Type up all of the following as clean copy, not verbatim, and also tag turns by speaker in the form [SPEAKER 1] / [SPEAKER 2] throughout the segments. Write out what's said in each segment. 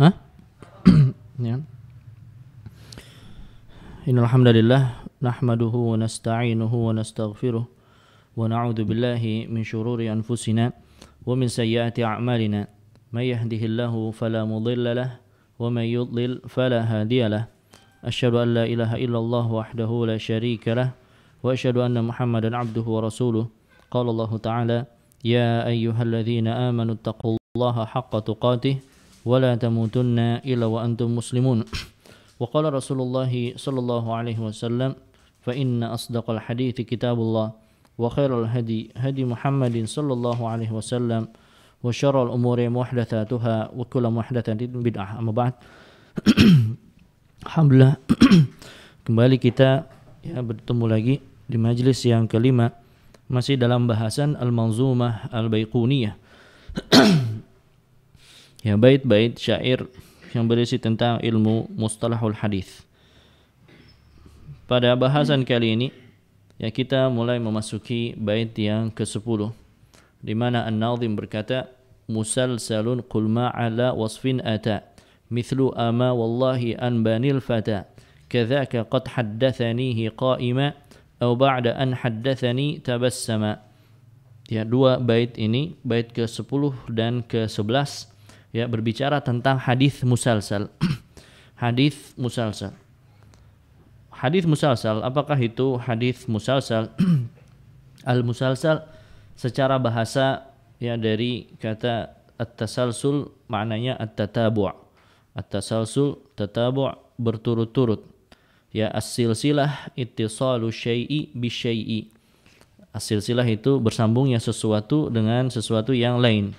[SPEAKER 1] Hah? Ya. Innal hamdalillah nahmaduhu wa nasta'inuhu wa nastaghfiruh wa na'udzu billahi min shururi anfusina wa min sayyiati a'malina may yahdihillahu fala mudilla lahu wa may yudlil fala hadiya lahu asyhadu an la ilaha illallah wahdahu la syarika lahu wa asyhadu anna muhammadan abduhu wa rasuluh qala Allah ta'ala ya ayyuhalladzina amanu taqullaha haqqa tuqatih wa la tamutunna illa wa antum muslimun. وقال رسول الله صلى الله عليه وسلم فإن أصدق الحديث كتاب الله وخير الهدي هدي محمد صلى الله عليه وسلم وشر الأمور محدثاتها وكل محدثة بدعة. أما بعد, alhamdulillah kembali kita bertemu lagi di majlis yang kelima, masih dalam bahasan Al-Manzumah Al-Baiquniyah. Ya, bait-bait syair yang berisi tentang ilmu mustalahul hadis. Pada bahasan kali ini ya kita mulai memasuki bait yang ke-10 di mana An-Nazim berkata musalsalun qul ma ala wasfin ata mithlu ama wallahi an banil fata kadzaka qad haddathanihi qa'ima aw ba'da an haddathani tabassama. Ya, dua bait ini, bait ke-10 dan ke-11, ya, berbicara tentang hadis musalsal. Hadis musalsal. Hadis musalsal, apakah itu hadis musalsal? Al-musalsal secara bahasa ya dari kata at-tasalsul, maknanya at-tatabu'. At-tasalsul, tatabu' berturut-turut. Ya, as-silsilah ittisalu syai'i bi syai'i. As-silsilah itu bersambungnya sesuatu dengan sesuatu yang lain.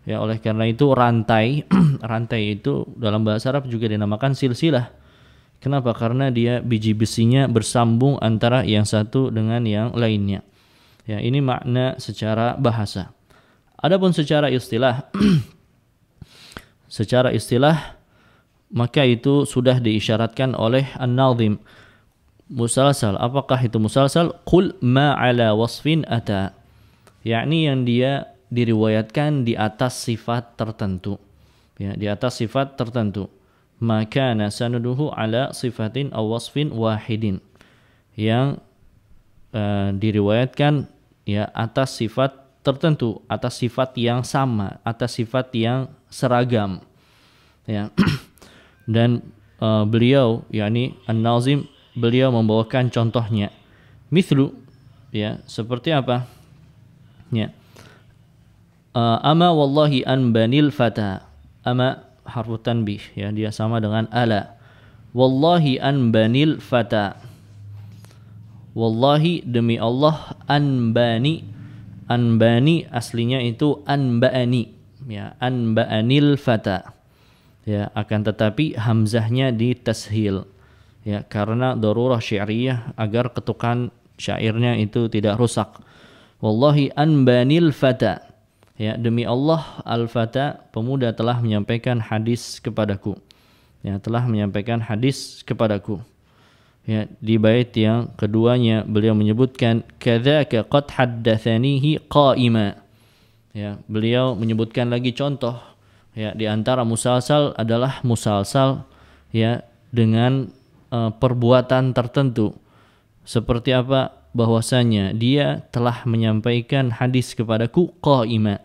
[SPEAKER 1] Ya, oleh karena itu rantai rantai itu dalam bahasa Arab juga dinamakan silsilah. Kenapa? Karena dia biji besinya bersambung antara yang satu dengan yang lainnya. Ya, ini makna secara bahasa. Adapun secara istilah secara istilah maka itu sudah diisyaratkan oleh An-Nazim. Musalsal, apakah itu musalsal? Qul ma ala wasfin ata. Yakni yang dia diriwayatkan di atas sifat tertentu, ya, di atas sifat tertentu. Maka nasanuduhu ala sifatin aw wasfin wahidin, yang diriwayatkan ya atas sifat tertentu, atas sifat yang sama, atas sifat yang seragam, ya. Dan beliau yakni An-Nazim, beliau membawakan contohnya. Mithlu, ya, seperti apa? Ya. Ama wallahi an banil fata. Ama harfu tanbih, ya, dia sama dengan ala. Wallahi an banil fata. Wallahi demi Allah, an bani aslinya itu anba'ani, ya, anba'anil fata. Ya, akan tetapi hamzahnya ditashil, ya, karena darurah syairiyah agar ketukan syairnya itu tidak rusak. Wallahi an banil fata. Ya, demi Allah al-fata, pemuda telah menyampaikan hadis kepadaku. Ya, telah menyampaikan hadis kepadaku. Ya, di bait yang keduanya beliau menyebutkan kadzaka qad haddatsanihi qa'ima. Ya, beliau menyebutkan lagi contoh. Ya, di antara musalsal adalah musalsal ya dengan perbuatan tertentu. Seperti apa? Bahwasanya dia telah menyampaikan hadis kepadaku qa'ima,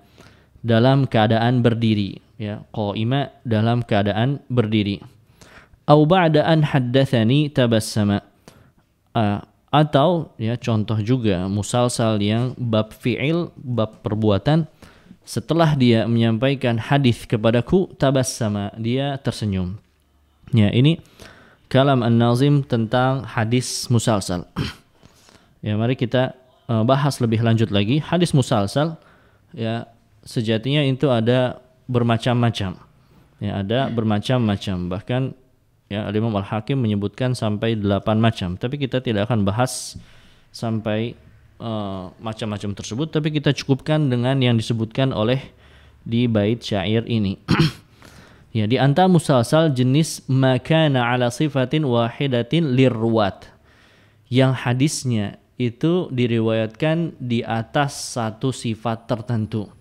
[SPEAKER 1] dalam keadaan berdiri, ya, qa'ima dalam keadaan berdiri. Au ba'da an haddatsani tabassama. Atau ya contoh juga musalsal yang bab fi'il, bab perbuatan, setelah dia menyampaikan hadis kepadaku tabassama, dia tersenyum. Ya, ini kalam An-Nazim tentang hadis musalsal. Ya, mari kita bahas lebih lanjut lagi. Hadis musalsal ya sejatinya itu ada bermacam-macam. Ya, ada bermacam-macam. Bahkan ya Imam Al-Hakim menyebutkan sampai 8 macam. Tapi kita tidak akan bahas sampai macam-macam tersebut, tapi kita cukupkan dengan yang disebutkan oleh di bait syair ini. Ya, di antara musalsal jenis makana ala sifatin wahidatin lirruwat, yang hadisnya itu diriwayatkan di atas satu sifat tertentu.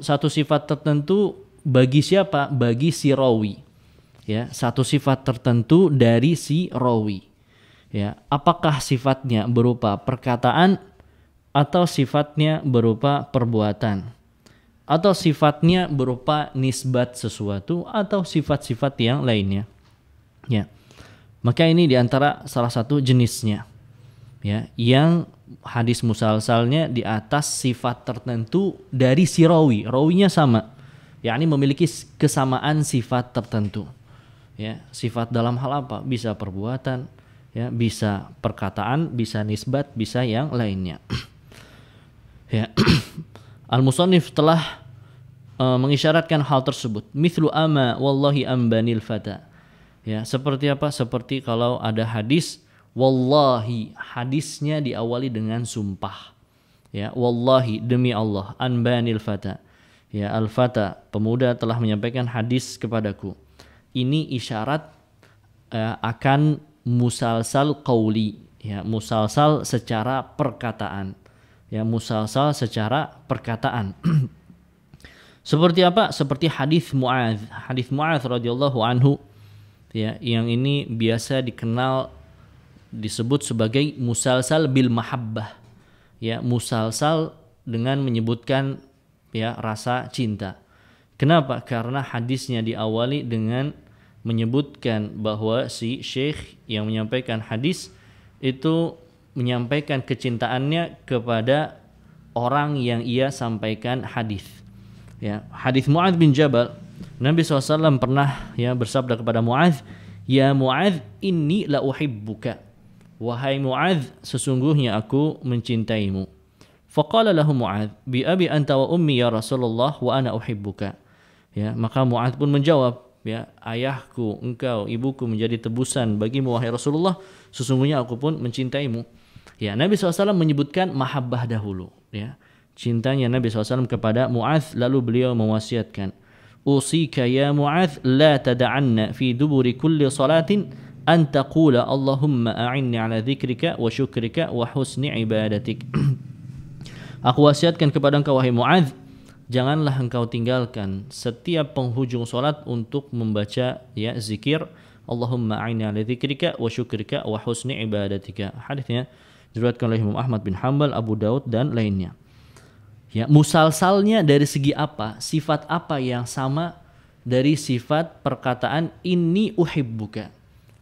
[SPEAKER 1] Satu sifat tertentu bagi siapa? Bagi si rawi. Ya, satu sifat tertentu dari si rawi. Ya, apakah sifatnya berupa perkataan atau sifatnya berupa perbuatan atau sifatnya berupa nisbat sesuatu atau sifat-sifat yang lainnya. Ya. Maka ini diantara salah satu jenisnya. Ya, yang hadis musalsalnya di atas sifat tertentu dari si rawi. Rawinya sama. Yakni memiliki kesamaan sifat tertentu. Ya, sifat dalam hal apa? Bisa perbuatan, ya, bisa perkataan, bisa nisbat, bisa yang lainnya. Ya. Al-Musannif telah mengisyaratkan hal tersebut. Mithlu ama wallahi ambanil fata. Ya, seperti apa? Seperti kalau ada hadis wallahi, hadisnya diawali dengan sumpah. Ya, wallahi, demi Allah, anbanil fata. Ya, al-fata, pemuda telah menyampaikan hadis kepadaku. Ini isyarat akan musalsal qauli, ya, musalsal secara perkataan. Ya, musalsal secara perkataan. Seperti apa? Seperti hadis Mu'adz. Hadis Mu'adz radhiyallahu anhu, ya, yang ini biasa dikenal disebut sebagai musalsal bil mahabbah. Ya, musalsal dengan menyebutkan, ya, rasa cinta. Kenapa? Karena hadisnya diawali dengan menyebutkan bahwa si syekh yang menyampaikan hadis itu menyampaikan kecintaannya kepada orang yang ia sampaikan hadis. Ya, hadis Mu'adz bin Jabal, Nabi SAW pernah, ya, bersabda kepada Mu'adz, ya Mu'adz, inni la uhibbuka. Wahai Mu'adz, sesungguhnya aku mencintaimu. Faqala lahu Mu'adz, bi abi anta wa ummi ya Rasulullah wa ana uhibbuka. Ya, maka Mu'adz pun menjawab, ya, ayahku, engkau, ibuku menjadi tebusan bagimu wahai Rasulullah, sesungguhnya aku pun mencintaimu. Ya, Nabi SAW menyebutkan mahabbah dahulu, ya, cintanya Nabi SAW kepada Mu'adz, lalu beliau mewasiatkan, usika ya Mu'adz la tada'anna fi duburi kulli salatin an taqula Allahumma a'inni ala dzikrika wa syukrika wa husni ibadatik. Aku wasiatkan kepada engkau wahai Mu'adz, janganlah engkau tinggalkan setiap penghujung salat untuk membaca, ya, zikir Allahumma a'inni ala dzikrika wa syukrika wa husni ibadatika. Hadisnya diriwayatkan oleh Imam Ahmad bin Hanbal, Abu Daud dan lainnya. Ya, musalsalnya dari segi apa? Sifat apa yang sama dari sifat perkataan inni uhibbuka.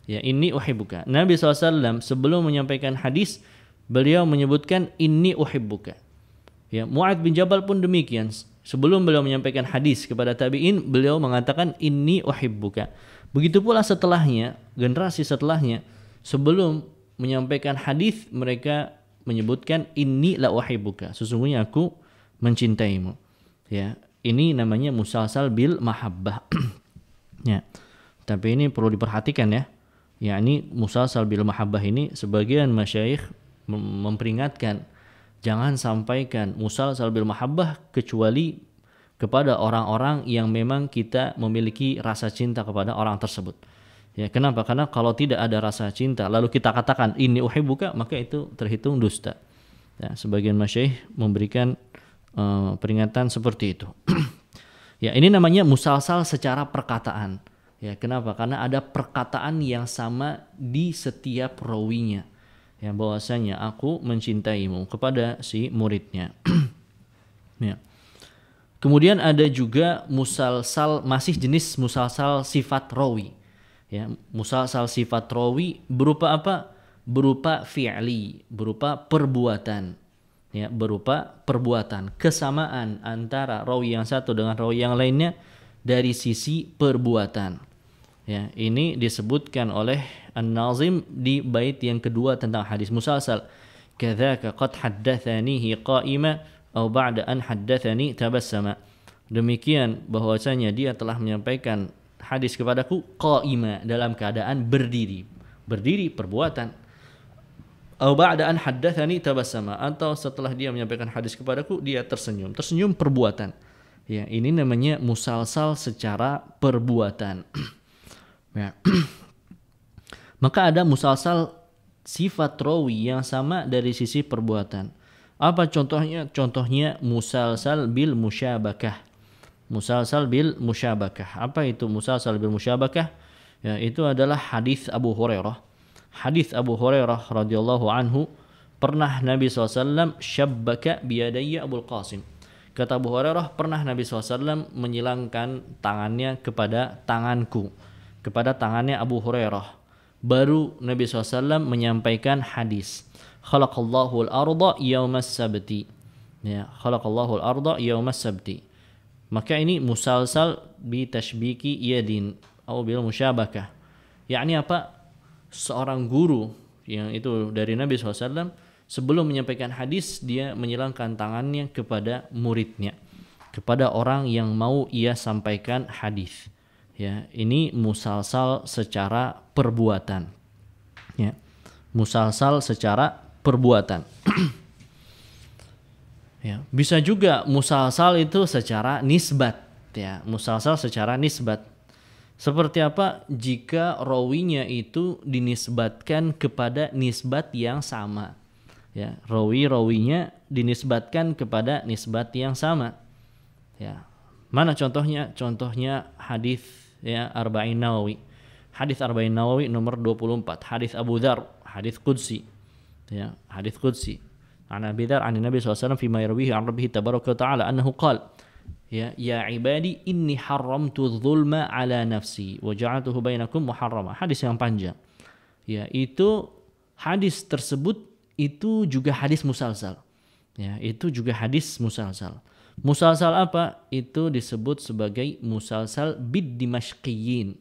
[SPEAKER 1] Ya, inni uhibbuka. Nabi SAW sebelum menyampaikan hadis, beliau menyebutkan inni uhibbuka. Ya, Mu'adz bin Jabal pun demikian. Sebelum beliau menyampaikan hadis kepada tabi'in, beliau mengatakan inni uhibbuka. Begitu pula setelahnya, generasi setelahnya, sebelum menyampaikan hadis, mereka menyebutkan inni la uhibbuka. Sesungguhnya aku mencintaimu. Ya, ini namanya musalsal bil mahabbah. Ya. Tapi ini perlu diperhatikan, ya. Ya, ini musalsal bil mahabbah ini sebagian masyayikh memperingatkan, jangan sampaikan musalsal bil mahabbah kecuali kepada orang-orang yang memang kita memiliki rasa cinta kepada orang tersebut. Ya, kenapa? Karena kalau tidak ada rasa cinta lalu kita katakan inni uhibbuka, maka itu terhitung dusta. Ya, sebagian masyayikh memberikan peringatan seperti itu. Ya, ini namanya musalsal secara perkataan. Ya, kenapa? Karena ada perkataan yang sama di setiap rawinya. Ya, bahwasanya aku mencintaimu kepada si muridnya. Ya. Kemudian ada juga musalsal, masih jenis musalsal sifat rawi. Ya, musalsal sifat rawi berupa apa? Berupa fi'li, berupa perbuatan. Ya, berupa perbuatan, kesamaan antara rawi yang satu dengan rawi yang lainnya dari sisi perbuatan. Ya, ini disebutkan oleh An-Nazim di bait yang kedua tentang hadis musalsal. Kadzaka qad haddatsanihi qa'ima aw ba'da an haddatsani tabassama. Demikian bahwasanya dia telah menyampaikan hadis kepadaku qa'ima, dalam keadaan berdiri. Berdiri perbuatan. Aw ba'da an haddatsani tabassama, atau setelah dia menyampaikan hadis kepadaku dia tersenyum. Tersenyum perbuatan. Ya, ini namanya musalsal secara perbuatan. Ya. Maka ada musalsal sifat rawi yang sama dari sisi perbuatan. Apa contohnya? Contohnya musalsal bil musyabakah. Musalsal bil musyabakah. Apa itu musalsal bil musyabakah? Ya, itu adalah hadis Abu Hurairah. Hadis Abu Hurairah radhiyallahu anhu, pernah Nabi SAW syabbaka biyadayya Abul Qasim. Kata Abu Hurairah, pernah Nabi SAW menyilangkan tangannya kepada tanganku, kepada tangannya Abu Hurairah. Baru Nabi SAW menyampaikan hadis, khalaqallahu al-arda yawmas sabti. Ya, khalaqallahu al-arda yawmas sabti. Maka ini musalsal bi tashbiki yadin atau bil musyabakah. Yakni apa? Seorang guru yang itu dari Nabi SAW sebelum menyampaikan hadis, dia menyilangkan tangannya kepada muridnya, kepada orang yang mau ia sampaikan hadis. Ya, ini musalsal secara perbuatan. Ya, musalsal secara perbuatan. Ya, bisa juga musalsal itu secara nisbat. Ya, musalsal secara nisbat. Seperti apa? Jika rawinya itu dinisbatkan kepada nisbat yang sama. Ya, rawinya dinisbatkan kepada nisbat yang sama. Ya. Mana contohnya? Contohnya hadis ya Arba'in Nawawi. Hadis Arba'in Nawawi nomor 24, hadis Abu Dzar, hadis qudsi. Ya, hadis qudsi. An Abi Dzar an Nabi SAW fima yarwihi an Rabbih tabaraka wa ta'ala annahu qala ya ibadi inni haramtu dzulma ala nafsi wa ja'altuhu bainakum muharrama. Hadis yang panjang. Ya, itu hadis tersebut itu juga hadis musalsal. Ya, itu juga hadis musalsal. Musalsal apa? Itu disebut sebagai musalsal bid dimashqiyin.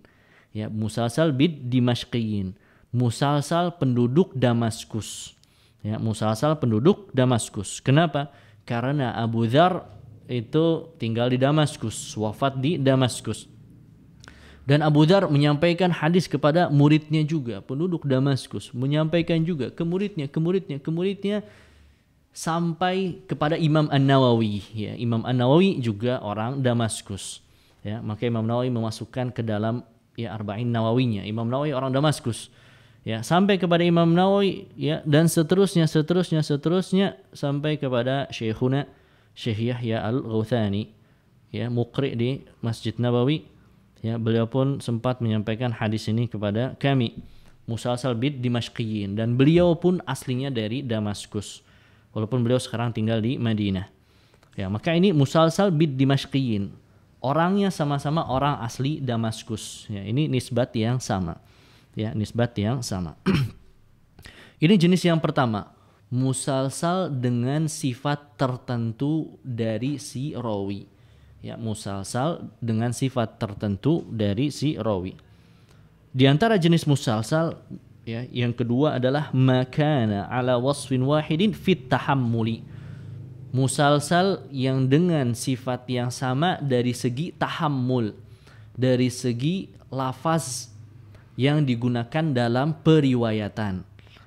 [SPEAKER 1] Ya, musalsal bid dimashqiyin. Musalsal penduduk Damaskus. Ya, musalsal penduduk Damaskus. Kenapa? Karena Abu Dzar itu tinggal di Damaskus, wafat di Damaskus. Dan Abu Dzar menyampaikan hadis kepada muridnya juga, penduduk Damaskus, menyampaikan juga ke muridnya sampai kepada Imam An-Nawawi. Ya, Imam An-Nawawi juga orang Damaskus. Ya, maka Imam Nawawi memasukkan ke dalam ya Arba'in Nawawinya. Imam Nawawi orang Damaskus. Ya, sampai kepada Imam Nawawi ya, dan seterusnya sampai kepada Syekhuna Syekh Yahya Al-Ghautsani, ya, muqri di Masjid Nabawi. Ya, beliau pun sempat menyampaikan hadis ini kepada kami, musalsal bid dimashqiyin, dan beliau pun aslinya dari Damaskus walaupun beliau sekarang tinggal di Madinah. Ya, maka ini musalsal bid dimashqiyin, orangnya sama-sama orang asli Damaskus. Ya, ini nisbat yang sama. Ya, nisbat yang sama. Ini jenis yang pertama, musalsal dengan sifat tertentu dari si rawi. Ya, musalsal dengan sifat tertentu dari si rawi. Di antara jenis musalsal ya, yang kedua adalah makana ala wasfin wahidin fit tahammuli. Musalsal yang dengan sifat yang sama dari segi tahammul, dari segi lafaz yang digunakan dalam periwayatan.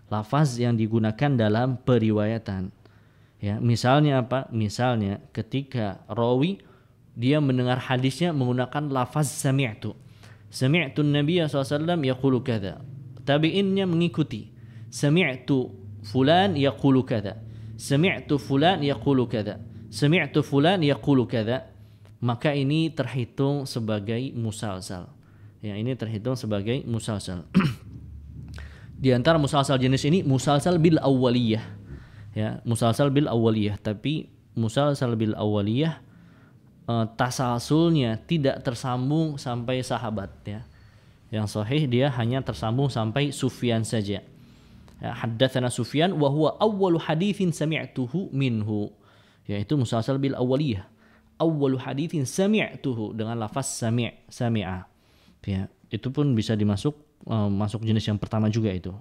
[SPEAKER 1] Lafaz yang digunakan dalam periwayatan. Ya, misalnya apa? Misalnya ketika rawi dia mendengar hadisnya menggunakan lafaz sami'tu. Sami'tu Nabi SAW yaqulu kadza. Tabi'innya mengikuti. Sami'tu fulan yaqulu kadza. Sami'tu fulan yaqulu kadza. Sami'tu fulan yaqulu kadza. Maka ini terhitung sebagai musalsal. Ya, ini terhitung sebagai musalsal. Di antara musalsal jenis ini musalsal bil awwaliyah. Ya, musalsal bil awwaliyah, tapi musalsal bil awwaliyah tasalsulnya tidak tersambung sampai sahabat ya. Yang sahih dia hanya tersambung sampai Sufyan saja. Ya, haddatsana Sufyan wa huwa awwalu haditsin sami'tuhu minhu. Yaitu musalsal bil awwaliyah. Awwalu haditsin sami'tuhu dengan lafaz sami'a. Ya, itu pun bisa masuk jenis yang pertama juga itu.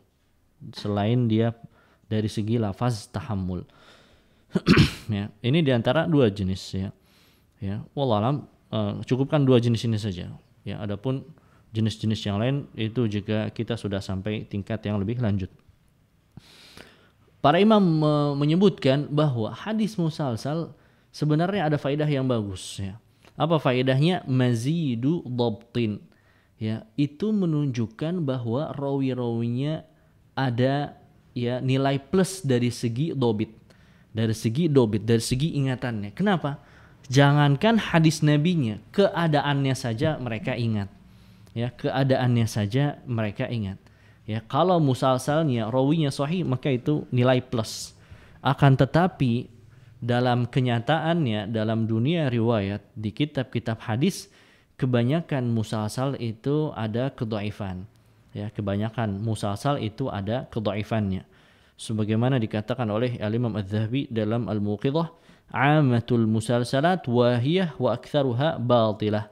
[SPEAKER 1] Selain dia dari segi lafaz tahammul. Ya, ini diantara dua jenis ya. Ya, wallahualam cukupkan dua jenis ini saja. Ya, adapun jenis-jenis yang lain itu jika kita sudah sampai tingkat yang lebih lanjut. Para imam menyebutkan bahwa hadis musalsal sebenarnya ada faedah yang bagus ya. Apa faedahnya? Mazidu dhabtin. Ya, itu menunjukkan bahwa rawi-rawinya ada ya nilai plus dari segi dobit, dari segi ingatannya. Kenapa? Jangankan hadis nabinya, keadaannya saja mereka ingat. Ya, keadaannya saja mereka ingat. Ya, kalau musalsalnya rawinya sahih maka itu nilai plus. Akan tetapi dalam kenyataannya dalam dunia riwayat di kitab-kitab hadis kebanyakan musalsal itu ada kedhaifan. Ya, kebanyakan musalsal itu ada kedhaifannya. Sebagaimana dikatakan oleh Al-Imam Az-Zahabi dalam Al-Muqidhah, "Amatul musalsalat wahiyah wa aktsaruha batilah."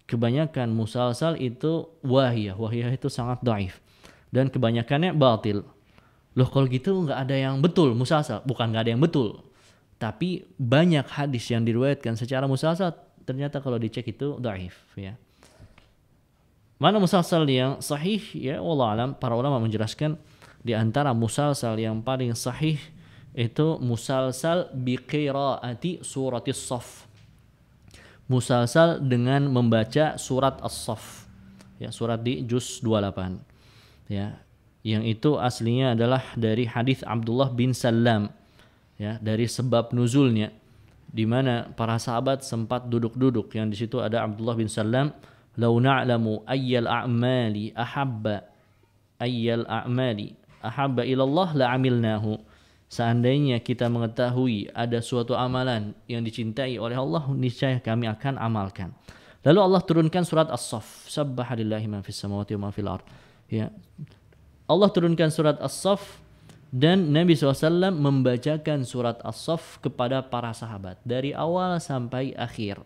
[SPEAKER 1] Kebanyakan musalsal itu wahiyah itu sangat dhaif dan kebanyakannya batil. Loh, kalau gitu nggak ada yang betul musalsal? Bukan nggak ada yang betul, tapi banyak hadis yang diriwayatkan secara musalsal ternyata kalau dicek itu dhaif, ya. Mana musalsal yang sahih? Ya, wallahu alam, para ulama menjelaskan di antara musalsal yang paling sahih itu musalsal biqiraati suratis Shaff. Musalsal dengan membaca surat As-Saff. Ya, surat di juz 28. Ya, yang itu aslinya adalah dari hadis Abdullah bin Salam. Ya, dari sebab nuzulnya di mana para sahabat sempat duduk-duduk, yang di situ ada Abdullah bin Salam, "Lau na'lamu ayyal a'mali ahabba ilallah la'amilnahu." Seandainya kita mengetahui ada suatu amalan yang dicintai oleh Allah, niscaya kami akan amalkan. Lalu Allah turunkan surat As-Saff, "Sabbaha lillahi ma fis samawati wa ma fil ard." Ya. Allah turunkan surat As-Saff dan Nabi SAW membacakan surat As-Saff kepada para sahabat dari awal sampai akhir.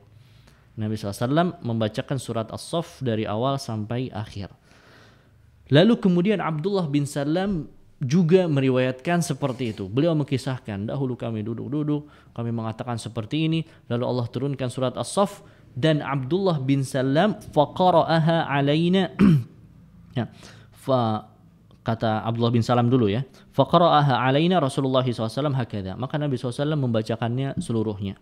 [SPEAKER 1] Nabi SAW membacakan surat As-Saff dari awal sampai akhir. Lalu kemudian Abdullah bin Salam juga meriwayatkan seperti itu. Beliau mengisahkan, dahulu kami duduk-duduk, kami mengatakan seperti ini, lalu Allah turunkan surat As-Saff dan Abdullah bin Salam faqara'aha alaina. Ya. Kata Abdullah bin Salam dulu, ya. Faqara'aha alaina Rasulullah SAW hakadha. Maka Nabi SAW membacakannya seluruhnya.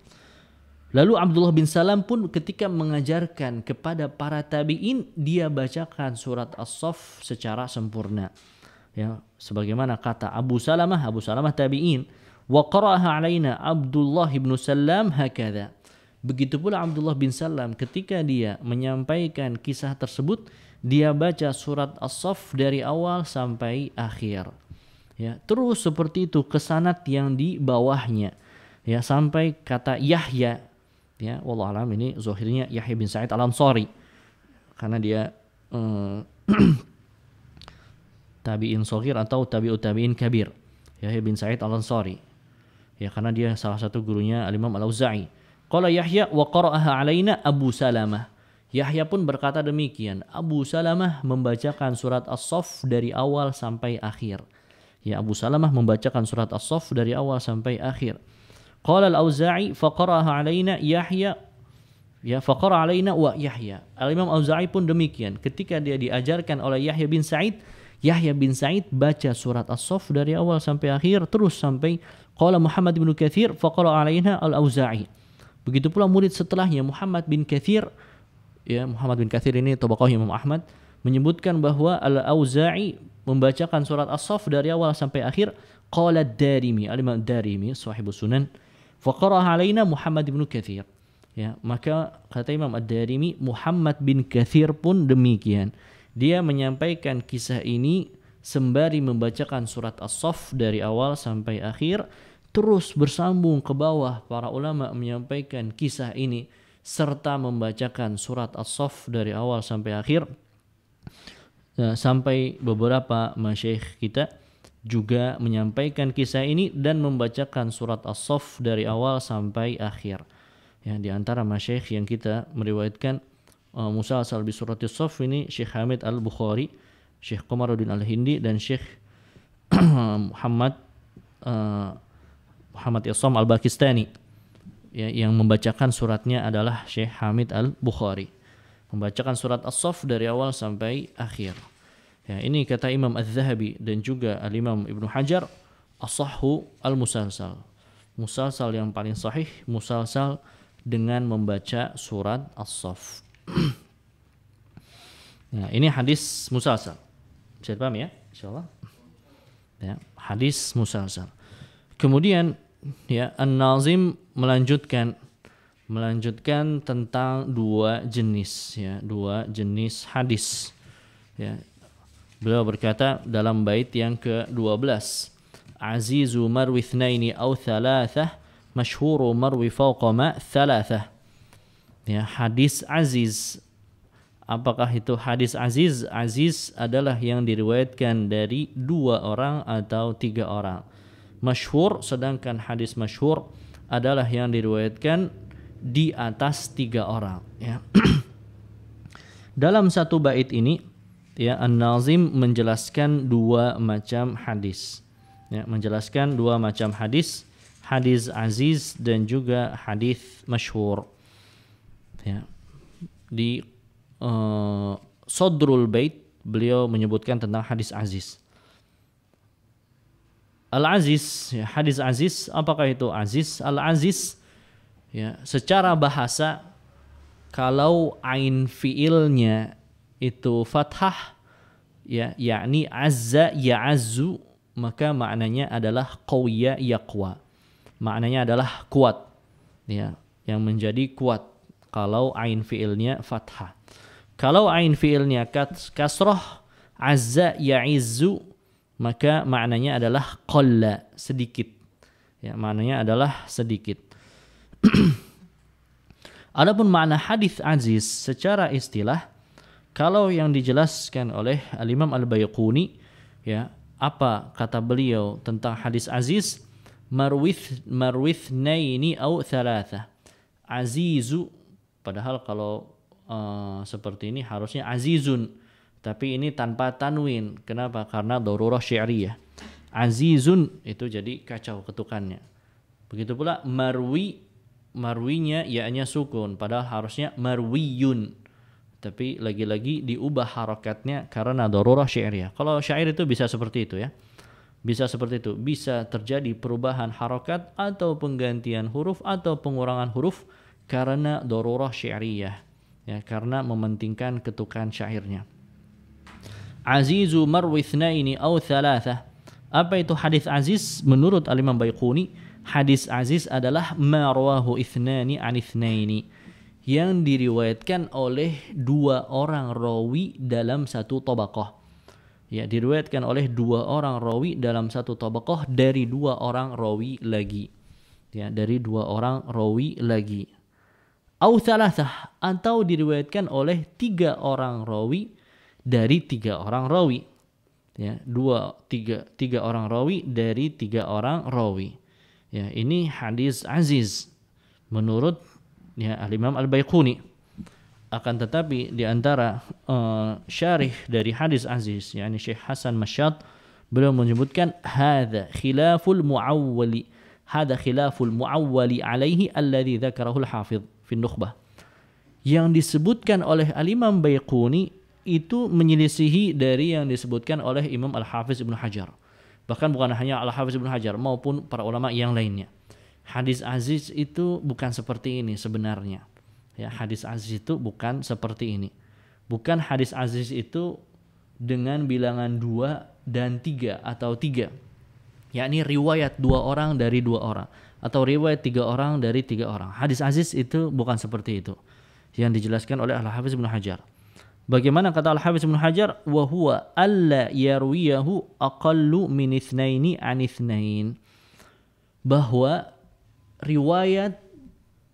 [SPEAKER 1] Lalu Abdullah bin Salam pun ketika mengajarkan kepada para tabi'in, dia bacakan surat As-Saff secara sempurna. Ya, sebagaimana kata Abu Salamah tabi'in, wa qara'aha alaina Abdullah bin Salam hakadha. Begitu pula Abdullah bin Salam ketika dia menyampaikan kisah tersebut, dia baca surat As-Saff dari awal sampai akhir. Ya, terus seperti itu kesanad yang di bawahnya. Ya, sampai kata Yahya, ya, wallahu alam ini zahirnya Yahya bin Sa'id Al-Ansari karena dia tabi'in shaghir atau tabi'ut tabi'in kabir, Yahya bin Sa'id Al-Ansari. Ya, karena dia salah satu gurunya Al-Imam Al-Auza'i. Qala Yahya wa qara'aha alaina Abu Salamah. Yahya pun berkata demikian, Abu Salamah membacakan surat As-Saff dari awal sampai akhir. Ya, Abu Salamah membacakan surat As-Saff dari awal sampai akhir. Qala Al-Auza'i faqara'aha alaina Yahya, ya, faqara alaina wa Yahya. Al-Imam Auza'i pun demikian, ketika dia diajarkan oleh Yahya bin Sa'id baca surat As-Saff dari awal sampai akhir, terus sampai qala Muhammad bin Katsir faqara alaina Al-Auza'i. Begitu pula murid setelahnya Muhammad bin Katsir, ya, Muhammad bin Katsir ini tabaqah Imam Ahmad, menyebutkan bahwa Al-Auza'i membacakan surat As-Saff dari awal sampai akhir. Qala Ad-Darimi, Al-Imam Ad-Darimi sahibus Sunan, faqara'a alaina Muhammad bin Katsir. Ya, maka kata Imam Ad-Darimi, Muhammad bin Katsir pun demikian. Dia menyampaikan kisah ini sembari membacakan surat As-Saff dari awal sampai akhir, terus bersambung ke bawah para ulama menyampaikan kisah ini serta membacakan surat As-Saff dari awal sampai akhir. Sampai beberapa masyayikh kita juga menyampaikan kisah ini dan membacakan surat As-Saff dari awal sampai akhir. Ya, di antara masyayikh yang kita meriwayatkan musalsal bi surat As-Saff ini Syekh Hamid Al-Bukhari, Syekh Qamaruddin Al-Hindi dan Syekh Muhammad Isam Al-Bakistani. Ya, yang membacakan suratnya adalah Syekh Hamid Al-Bukhari. Membacakan surat As-Saff dari awal sampai akhir. Ya, ini kata Imam Az-Zahabi dan juga Al-Imam Ibnu Hajar, as-sahhu al-musalsal. Musalsal yang paling sahih, musalsal dengan membaca surat As-Saff. Nah, ini hadis musalsal. Bisa dipaham ya? Insyaallah. Ya, hadis musalsal. Kemudian, ya, An-Nazim melanjutkan melanjutkan tentang dua jenis hadis ya. Beliau berkata dalam bait yang ke-12, azizu marwi ithnaini aw thalathah masyhuru marwi fawqa ma thalathah. Ya, hadis aziz. Apakah itu hadis aziz? Aziz adalah yang diriwayatkan dari 2 orang atau 3 orang. Masyhur, sedangkan hadis masyhur adalah yang diriwayatkan di atas 3 orang, ya. Dalam satu bait ini, ya, An-Nazim menjelaskan 2 macam hadis. Ya, menjelaskan 2 macam hadis, hadis aziz dan juga hadis masyhur. Ya. Di Sodrul Bait beliau menyebutkan tentang hadis aziz. Al-aziz, ya, hadis aziz, apakah itu aziz? Al-aziz, ya, secara bahasa kalau ain fiilnya itu fathah, ya, yakni azza ya'azzu, maka maknanya adalah qawiya yaqwa. Maknanya adalah kuat, ya, yang menjadi kuat kalau ain fiilnya fathah. Kalau ain fiilnya kasrah, azza ya'izzu, maka maknanya adalah qalla, sedikit. Ya, maknanya adalah sedikit. Adapun makna hadis aziz secara istilah, kalau yang dijelaskan oleh Al-Imam Al-Baiquni, ya, apa kata beliau tentang hadis aziz? Marwithnaini au thalatha. Azizu, padahal kalau seperti ini harusnya azizun, tapi ini tanpa tanwin. Kenapa? Karena darurah syi'riyah. Azizun itu jadi kacau ketukannya. Begitu pula marwinya ya-nya sukun, padahal harusnya marwiyun. Tapi lagi-lagi diubah harakatnya karena darurah syi'riyah. Kalau syair itu bisa seperti itu, ya. Bisa seperti itu. Bisa terjadi perubahan harakat atau penggantian huruf atau pengurangan huruf karena darurah syi'riyah. Ya, karena mementingkan ketukan syairnya. Azizu marwi ithnaini aw thalathah. Apa itu hadis aziz? Menurut Al-Imam Baiquni, hadis aziz adalah ma rawahu ithnani an ithnaini, yang diriwayatkan oleh 2 orang rawi dalam satu tabaqah. Ya, diriwayatkan oleh 2 orang rawi dalam satu tabaqah dari 2 orang rawi lagi. Ya, dari 2 orang rawi lagi. Au thalathah, atau diriwayatkan oleh 3 orang rawi dari 3 orang rawi. Ya, 3 orang rawi dari 3 orang rawi. Ya, ini hadis aziz menurut, ya, Al-Imam Al-Baiquni. Akan tetapi di antara syarih dari hadis aziz, yakni Syekh Hasan Masyad, beliau menyebutkan hadza khilaful muawwali. Hadza khilaful muawwali alaihi alladhi dzakarahu al-Hafidz fi Nukhbah. Yang disebutkan oleh Al-Imam Baiquni itu menyelisihi dari yang disebutkan oleh Imam Al-Hafiz Ibnu Hajar. Bahkan bukan hanya Al-Hafiz Ibnu Hajar, maupun para ulama yang lainnya. Hadis aziz itu bukan seperti ini sebenarnya. Ya, hadis aziz itu bukan seperti ini. Bukan hadis aziz itu dengan bilangan 2 dan 3 atau 3. Yakni riwayat 2 orang dari 2 orang. Atau riwayat 3 orang dari 3 orang. Hadis aziz itu bukan seperti itu yang dijelaskan oleh Al-Hafiz Ibnu Hajar. Bagaimana kata Al-Hafiz Ibnu Hajar? Wa huwa alla yarwiyahu aqallu min itsnaini an itsnain. Bahwa riwayat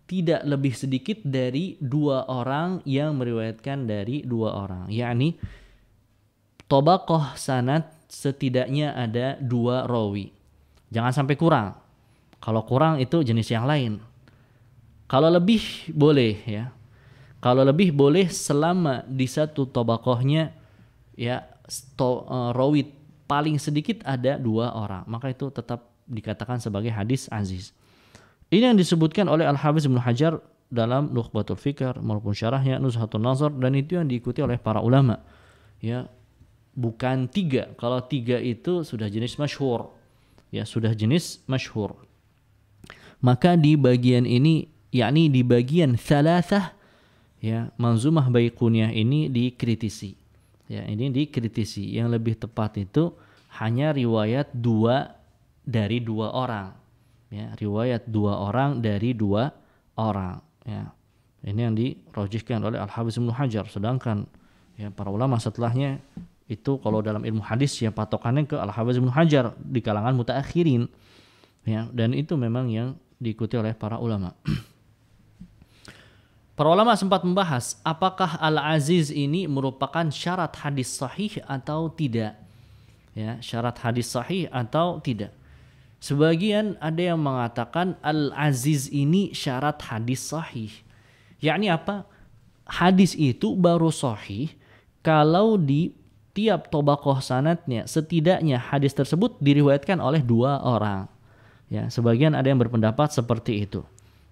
[SPEAKER 1] tidak lebih sedikit dari 2 orang yang meriwayatkan dari 2 orang. Yakni tabaqah sanad setidaknya ada 2 rawi. Jangan sampai kurang. Kalau kurang itu jenis yang lain. Kalau lebih boleh, ya. Kalau lebih boleh selama di satu tabaqahnya, ya, rawi paling sedikit ada 2 orang. Maka itu tetap dikatakan sebagai hadis aziz. Ini yang disebutkan oleh Al-Hafiz Ibnu Hajar dalam Nukhbatul Fikr maupun syarahnya Nuzhatun Nazar, dan itu yang diikuti oleh para ulama. Ya, bukan 3. Kalau 3 itu sudah jenis masyhur. Ya, sudah jenis masyhur. Maka di bagian ini, yakni di bagian thalathah, ya, Manzumah Baiquniyah ini dikritisi. Ya, ini dikritisi. Yang lebih tepat itu hanya riwayat 2 dari 2 orang. Ya, riwayat 2 orang dari 2 orang. Ya. Ini yang dirajihkan oleh Al-Hafiz Ibnu Hajar. Sedangkan ya para ulama setelahnya itu kalau dalam ilmu hadis ya patokannya ke Al-Hafiz Ibnu Hajar di kalangan mutaakhirin. Ya, dan itu memang yang diikuti oleh para ulama. Para ulama sempat membahas apakah Al-Aziz ini merupakan syarat hadis sahih atau tidak. Ya, syarat hadis sahih atau tidak. Sebagian ada yang mengatakan Al-Aziz ini syarat hadis sahih. Yakni apa? Hadis itu baru sahih kalau di tiap tobaqoh sanadnya setidaknya hadis tersebut diriwayatkan oleh 2 orang. Ya, sebagian ada yang berpendapat seperti itu.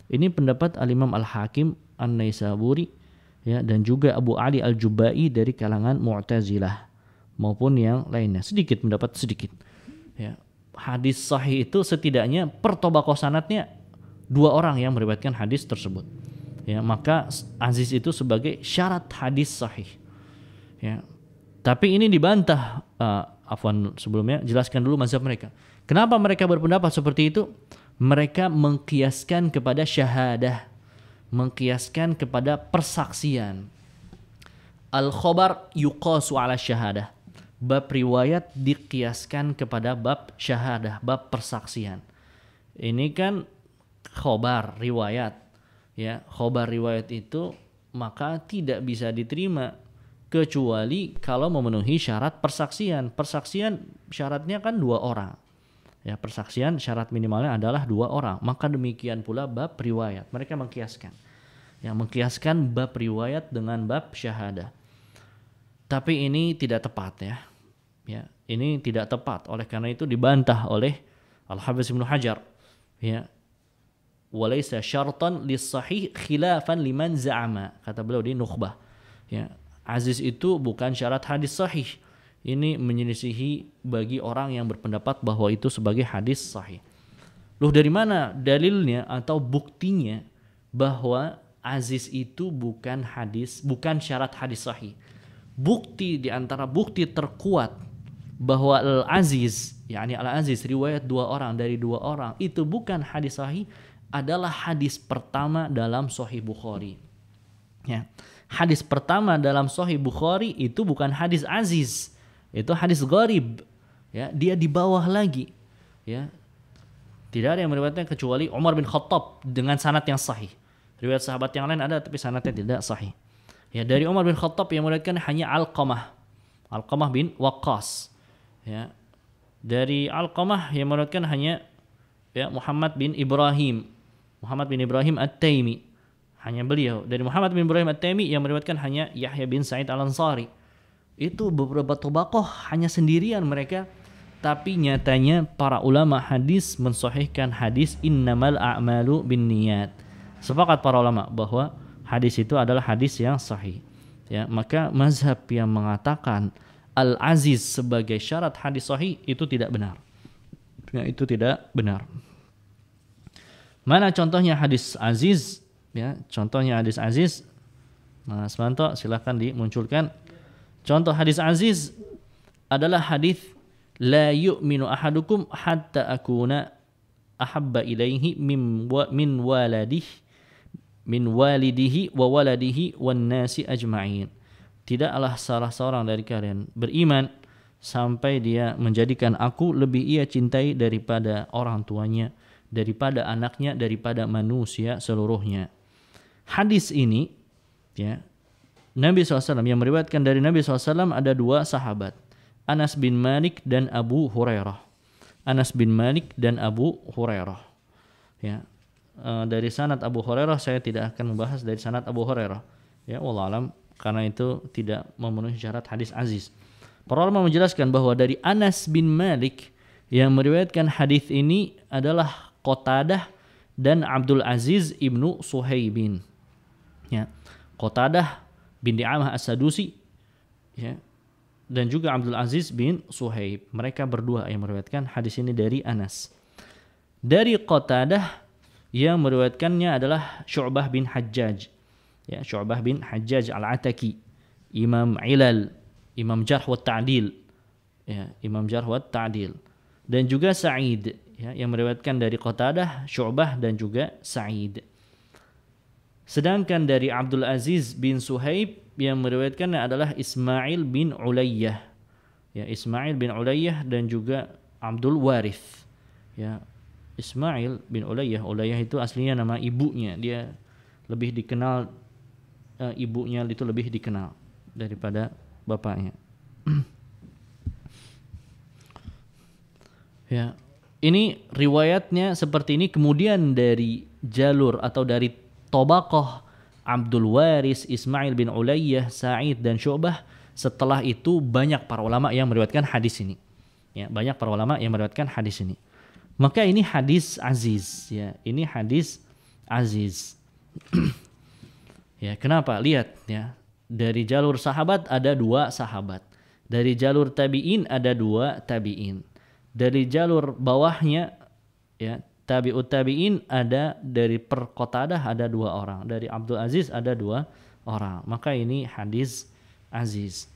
[SPEAKER 1] Ini pendapat Al-Imam Al-Hakim An-Naisaburi ya, dan juga Abu Ali Al-Jubai dari kalangan Mu'tazilah maupun yang lainnya. Sedikit pendapat sedikit. Ya, hadis sahih itu setidaknya per tobaqoh sanadnya 2 orang yang meriwayatkan hadis tersebut. Ya, maka aziz itu sebagai syarat hadis sahih. Ya. Tapi ini dibantah. Sebelumnya jelaskan dulu mazhab mereka. Kenapa mereka berpendapat seperti itu? Mereka mengkiaskan kepada syahadah, mengkiaskan kepada persaksian. Al-khabar yuqasu ala syahadah. Bab riwayat dikiaskan kepada bab syahadah, bab persaksian. Ini kan khobar riwayat. Ya, khobar riwayat itu maka tidak bisa diterima kecuali kalau memenuhi syarat persaksian. Persaksian syaratnya kan 2 orang. Ya, persaksian syarat minimalnya adalah 2 orang. Maka demikian pula bab riwayat. Mereka mengkiaskan. Ya, mengkiaskan bab riwayat dengan bab syahadah. Tapi ini tidak tepat ya. Ya, ini tidak tepat. Oleh karena itu dibantah oleh Al-Hafiz Ibnu Hajar. Ya. Walaysa syartan lis-sahih khilafan liman za'ama. Kata beliau di Nukhbah. Ya, aziz itu bukan syarat hadis sahih. Ini menyelisihi bagi orang yang berpendapat bahwa itu sebagai hadis sahih. Loh, dari mana dalilnya atau buktinya bahwa aziz itu bukan syarat hadis sahih? Bukti di antara bukti terkuat bahwa Al-Aziz, yakni Al-Aziz riwayat 2 orang dari 2 orang itu bukan hadis sahih adalah hadis pertama dalam Sahih Bukhari. Ya. Hadis pertama dalam Sahih Bukhari itu bukan hadis aziz. Itu hadis gharib. Ya, dia di bawah lagi. Ya. Tidak ada yang meriwayatkan kecuali Umar bin Khattab dengan sanad yang sahih. Riwayat sahabat yang lain ada tapi sanadnya tidak sahih. Ya, dari Umar bin Khattab yang meriwayatkan hanya Alqamah bin Waqqas. Ya. Dari Alqamah yang meriwayatkan hanya ya Muhammad bin Ibrahim At-Taimi. Hanya beliau. Dari Muhammad bin Ibrahim At-Taimi yang meriwayatkan hanya Yahya bin Sa'id Al-Ansari. Itu beberapa tobaqoh hanya sendirian mereka, tapi nyatanya para ulama hadis mensahihkan hadis innamal a'malu binniyat. Sepakat para ulama bahwa hadis itu adalah hadis yang sahih. Ya, maka mazhab yang mengatakan al-aziz sebagai syarat hadis sahih itu tidak benar. Ya, itu tidak benar. Mana contohnya hadis aziz? Ya, contohnya hadis aziz. Mas Manto silakan dimunculkan. Contoh hadis aziz adalah hadis la yu'minu ahadukum hatta akuna ahabba ilaihi min walidihi wa waladihi wan nasi ajma'in. Tidaklah salah seorang dari kalian beriman sampai dia menjadikan aku lebih ia cintai daripada orang tuanya, daripada anaknya, daripada manusia seluruhnya. Hadis ini ya, Nabi SAW yang meriwayatkan dari Nabi SAW ada 2 sahabat, Anas bin Malik dan Abu Hurairah. Ya, dari sanad Abu Hurairah saya tidak akan membahas dari sanad Abu Hurairah. Ya, wallahu alam, karena itu tidak memenuhi syarat hadis aziz. Para ulama menjelaskan bahwa dari Anas bin Malik yang meriwayatkan hadis ini adalah Qatadah dan Abdul Aziz ibnu Suhaibin. Ya, Qatadah bin Di'amah As-Sadusi ya, dan juga Abdul Aziz bin Suhaib. Mereka berdua yang meriwayatkan hadis ini dari Anas. Dari Qatadah yang meriwayatkannya adalah Syu'bah bin Hajjaj. Ya, Syu'bah bin Hajjaj Al-Ataki, Imam Ilal, Imam Jarh wa Ta'dil. Ya, Imam Jarh wa Ta'dil. Dan juga Sa'id ya, yang meriwayatkan dari Qatadah, Syu'bah dan juga Sa'id. Sedangkan dari Abdul Aziz bin Suhaib yang meriwayatkannya adalah Ismail bin Ulayyah. Ya, Ismail bin Ulayyah dan juga Abdul Warith. Ya, Ismail bin Ulayyah. Ulayyah itu aslinya nama ibunya. Dia lebih dikenal, ibunya itu lebih dikenal daripada bapaknya. Ya, ini riwayatnya seperti ini. Kemudian dari jalur atau dari Tobaqoh Abdul Waris, Ismail bin Ulayyah, Sa'id dan Syu'bah. Setelah itu banyak para ulama yang meriwayatkan hadis ini. Ya, banyak para ulama yang meriwayatkan hadis ini. Maka ini hadis aziz. Ya, ini hadis aziz. Ya, kenapa? Lihat ya. Dari jalur sahabat ada 2 sahabat. Dari jalur tabi'in ada 2 tabi'in. Dari jalur bawahnya ya, tabi'ut tabi'in ada dari Qatadah ada 2 orang. Dari Abdul Aziz ada 2 orang. Maka ini hadis aziz.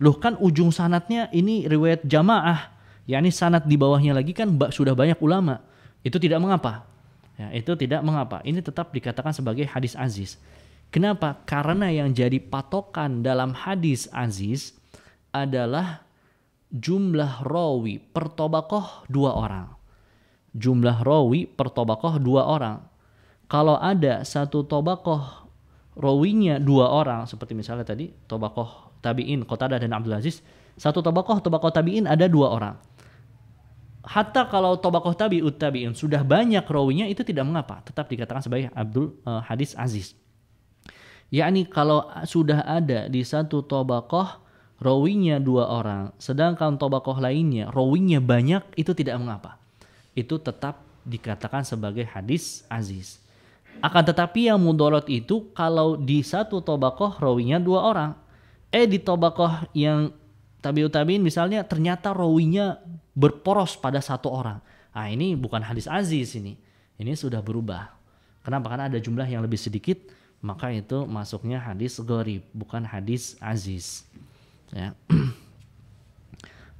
[SPEAKER 1] Loh, kan ujung sanadnya ini riwayat jamaah. yakni sanad di bawahnya lagi kan sudah banyak ulama. Itu tidak mengapa. Ya, itu tidak mengapa. Ini tetap dikatakan sebagai hadis aziz. Kenapa? Karena yang jadi patokan dalam hadis aziz adalah jumlah rawi per tobaqoh 2 orang. Jumlah rawi per tobaqoh 2 orang. Kalau ada satu tobaqoh rawinya 2 orang, seperti misalnya tadi tobaqoh tabi'in Qatadah dan Abdul Aziz, satu tobaqoh tabi'in ada 2 orang. Hatta kalau tobaqoh tabi'ut tabi'in sudah banyak rawinya, itu tidak mengapa, tetap dikatakan sebagai hadis aziz. Yakni kalau sudah ada di satu tobaqoh rawinya 2 orang, sedangkan tobaqoh lainnya rawinya banyak, itu tidak mengapa. Itu tetap dikatakan sebagai hadis aziz. Akan tetapi yang mudorot itu kalau di satu tobaqoh rawinya 2 orang. Di tobaqoh yang tabi'ut tabi'in misalnya ternyata rawinya berporos pada 1 orang. Nah, ini bukan hadis aziz ini. Ini sudah berubah. Kenapa? Karena ada jumlah yang lebih sedikit, maka itu masuknya hadis gharib, bukan hadis aziz. Ya.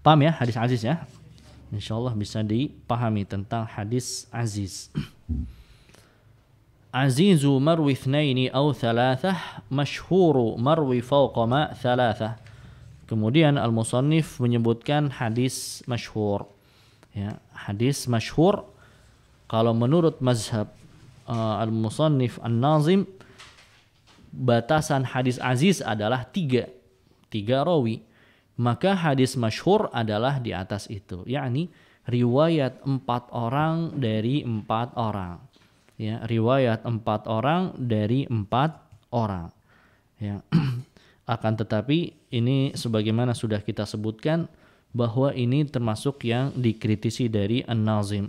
[SPEAKER 1] Paham ya hadis aziz ya? Insyaallah bisa dipahami tentang hadis aziz. Azizu marwi ithnaini aw thalathah, masyhuru marwi fawqa ma thalathah. Kemudian al-musannif menyebutkan hadis masyhur. Ya, hadis masyhur kalau menurut mazhab al-musannif an-nazim, batasan hadis aziz adalah 3 rawi. Maka hadis masyhur adalah di atas itu, yakni riwayat 4 orang dari 4 orang. Ya, riwayat 4 orang dari 4 orang. Ya. Akan tetapi ini sebagaimana sudah kita sebutkan bahwa ini termasuk yang dikritisi dari An-Nazim,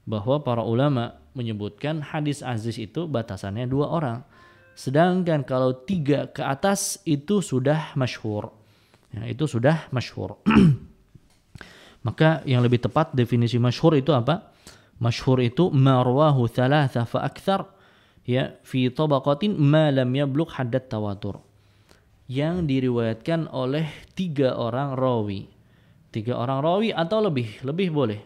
[SPEAKER 1] bahwa para ulama menyebutkan hadis aziz itu batasannya 2 orang. Sedangkan kalau 3 ke atas itu sudah masyhur. Ya, itu sudah masyhur. Maka yang lebih tepat definisi masyhur itu apa? Masyhur itu marwahu thalatha fa akthar, ya, fi tabaqatin ma lam yablugh haddat tawatur. Yang diriwayatkan oleh 3 orang rawi. 3 orang rawi atau lebih boleh.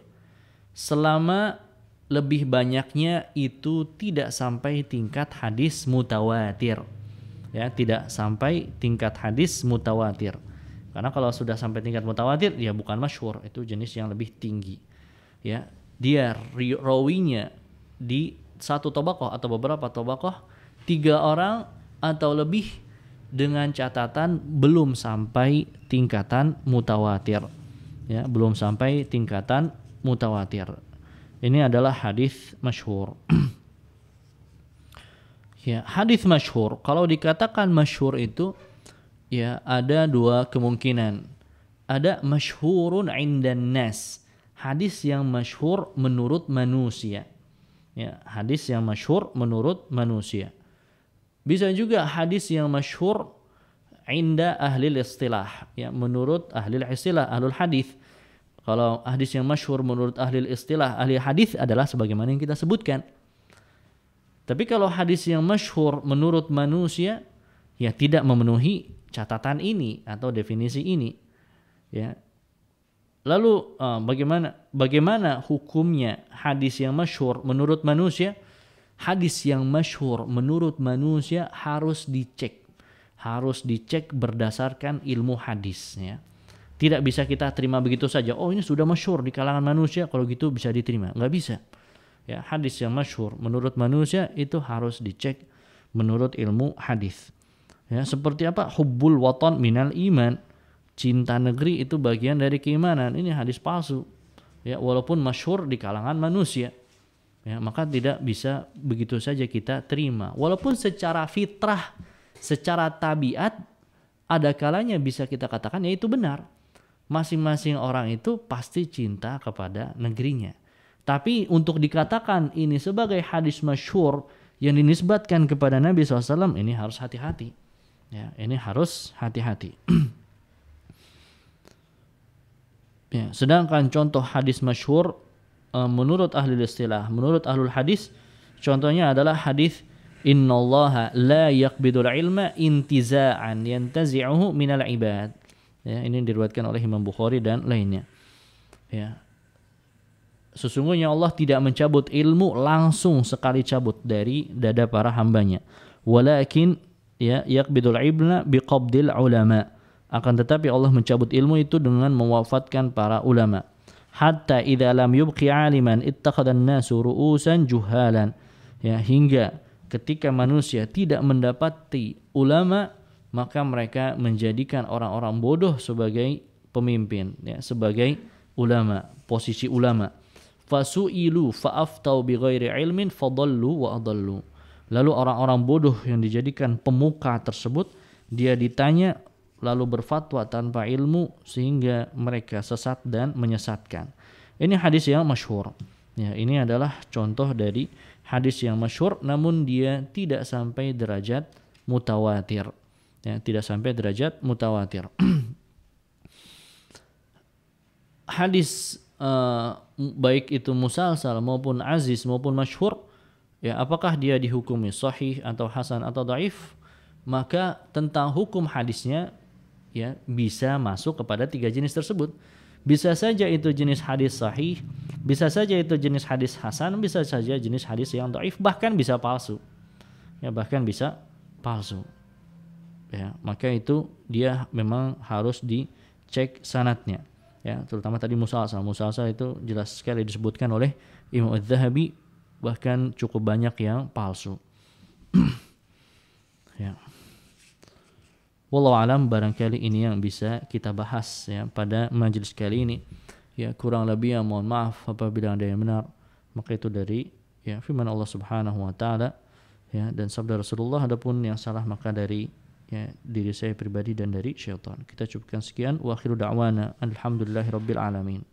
[SPEAKER 1] Selama lebih banyaknya itu tidak sampai tingkat hadis mutawatir. Ya, tidak sampai tingkat hadis mutawatir. Karena kalau sudah sampai tingkat mutawatir, ya bukan masyhur, itu jenis yang lebih tinggi. Ya, dia rawinya di satu tobaqoh atau beberapa tobaqoh 3 orang atau lebih, dengan catatan belum sampai tingkatan mutawatir. Ya, belum sampai tingkatan mutawatir. Ini adalah hadis masyhur. Ya, hadis masyhur, kalau dikatakan masyhur itu ya ada 2 kemungkinan. Ada masyhurun 'indan nas, hadis yang masyhur menurut manusia. Ya, hadis yang masyhur menurut manusia. Bisa juga hadis yang masyhur 'inda ahli istilah, ya, menurut ahli istilah, ahlul hadis. Kalau hadis yang masyhur menurut ahli istilah, ahli hadis adalah sebagaimana yang kita sebutkan. Tapi kalau hadis yang masyhur menurut manusia, ya tidak memenuhi catatan ini atau definisi ini. Ya. Lalu bagaimana hukumnya hadis yang masyhur menurut manusia? hadis yang masyhur menurut manusia harus dicek berdasarkan ilmu hadis ya. Tidak bisa kita terima begitu saja. Oh, ini sudah masyhur di kalangan manusia, kalau gitu bisa diterima. Nggak bisa. Ya, hadis yang masyhur menurut manusia itu harus dicek menurut ilmu hadis. Ya, seperti apa? Hubbul watan minal iman. Cinta negeri itu bagian dari keimanan. Ini hadis palsu. Ya, walaupun masyhur di kalangan manusia. Ya, maka tidak bisa begitu saja kita terima. Walaupun secara fitrah, secara tabiat ada kalanya bisa kita katakan ya itu benar. Masing-masing orang itu pasti cinta kepada negerinya. Tapi untuk dikatakan ini sebagai hadis masyhur yang dinisbatkan kepada Nabi SAW, ini harus hati-hati. Ya, ini harus hati-hati. Ya, sedangkan contoh hadis masyhur menurut ahli istilah, menurut ahlul hadis, contohnya adalah hadis innallaha la yaqbidul ilma intiza'an yantazi'uhu minal ibad. Ya, ini diriwayatkan oleh Imam Bukhari dan lainnya. Ya. Sesungguhnya Allah tidak mencabut ilmu langsung sekali cabut dari dada para hambanya. Walakin ya yaqbidul ilma biqabdil ulama. Akan tetapi Allah mencabut ilmu itu dengan mewafatkan para ulama. Hatta idza lam yubqi 'aliman ittakhadhan nasu ru'usan juhalan. Ya, hingga ketika manusia tidak mendapati ulama, maka mereka menjadikan orang-orang bodoh sebagai pemimpin, ya, sebagai ulama, posisi ulama. Fasu'ilu fa'aftau bighairi ilmin fadallu wa adallu. Lalu orang-orang bodoh yang dijadikan pemuka tersebut, dia ditanya lalu berfatwa tanpa ilmu sehingga mereka sesat dan menyesatkan. Ini hadis yang masyhur. Ya, ini adalah contoh dari hadis yang masyhur namun dia tidak sampai derajat mutawatir. Ya, tidak sampai derajat mutawatir. Hadis baik itu musalsal maupun aziz maupun masyhur, ya, apakah dia dihukumi sahih atau hasan atau dhaif? Maka tentang hukum hadisnya ya bisa masuk kepada tiga jenis tersebut. Bisa saja itu jenis hadis sahih, bisa saja itu jenis hadis hasan, bisa saja jenis hadis yang dhaif, bahkan bisa palsu. Ya, bahkan bisa palsu. Ya, maka itu dia memang harus dicek sanadnya. Ya, terutama tadi musalsal. Musalsal itu jelas sekali disebutkan oleh Imam Az-Zahabi, bahkan cukup banyak yang palsu. Ya. Wallahu alam, barangkali ini yang bisa kita bahas ya pada majelis kali ini. Ya, kurang lebih ya mohon maaf apabila ada yang benar. Maka itu dari ya firman Allah Subhanahu wa taala ya dan sabda Rasulullah, adapun yang salah maka dari ya diri saya pribadi dan dari syaitan. Kita cukupkan sekian, wa akhiru da'wana alhamdulillahirabbil alamin.